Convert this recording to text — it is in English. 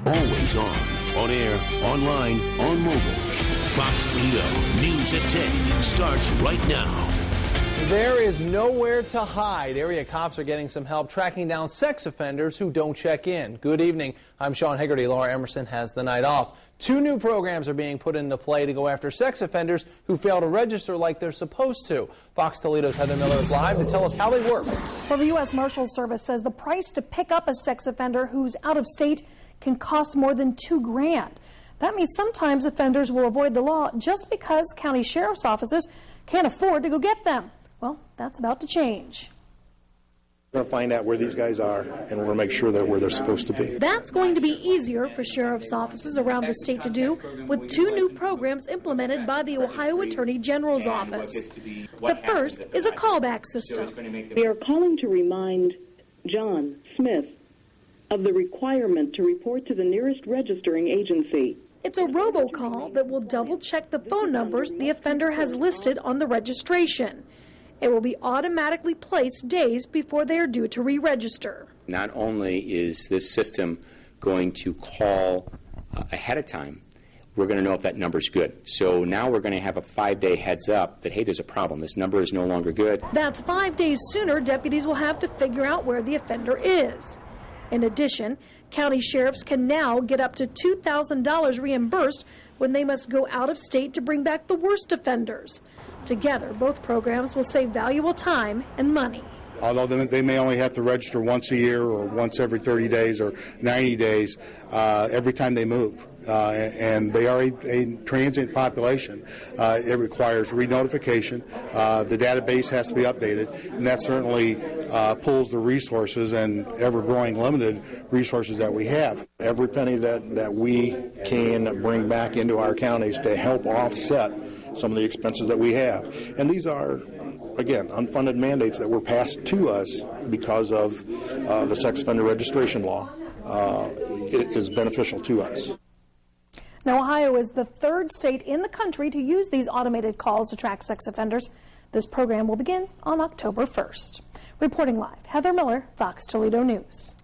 Always on air, online, on mobile. Fox Toledo News at 10 starts right now. There is nowhere to hide. Area cops are getting some help tracking down sex offenders who don't check in. Good evening. I'm Sean Hegarty. Laura Emerson has the night off. 2 new programs are being put into play to go after sex offenders who fail to register like they're supposed to. Fox Toledo's Heather Miller is live to tell us how they work. Well, the U.S. Marshals Service says the price to pick up a sex offender who's out of state can cost more than $2 grand. That means sometimes offenders will avoid the law just because county sheriff's offices can't afford to go get them. Well, that's about to change. We're going to find out where these guys are, and we're going to make sure they're where they're supposed to be. That's going to be easier for sheriff's offices around the state to do with 2 new programs implemented by the Ohio Attorney General's office. The first is a callback system. We are calling to remind John Smith of the requirement to report to the nearest registering agency. It's a robocall that will double-check the phone numbers the offender has listed on the registration. It will be automatically placed days before they are due to re-register. Not only is this system going to call ahead of time, we're going to know if that number's good. So now we're going to have a 5-day heads up that, hey, there's a problem. This number is no longer good. That's 5 days sooner deputies will have to figure out where the offender is. In addition, county sheriffs can now get up to $2,000 reimbursed when they must go out of state to bring back the worst offenders. Together, both programs will save valuable time and money. Although they may only have to register once a year or once every 30 days or 90 days, every time they move. And they are a transient population. It requires re-notification. The database has to be updated, and that certainly pulls the resources and ever-growing limited resources that we have. Every penny that we can bring back into our counties to help offset some of the expenses that we have. And these are, again, unfunded mandates that were passed to us because of the sex offender registration law. It is beneficial to us. Now, Ohio is the 3rd state in the country to use these automated calls to track sex offenders. This program will begin on October 1st. Reporting live, Heather Miller, Fox Toledo News.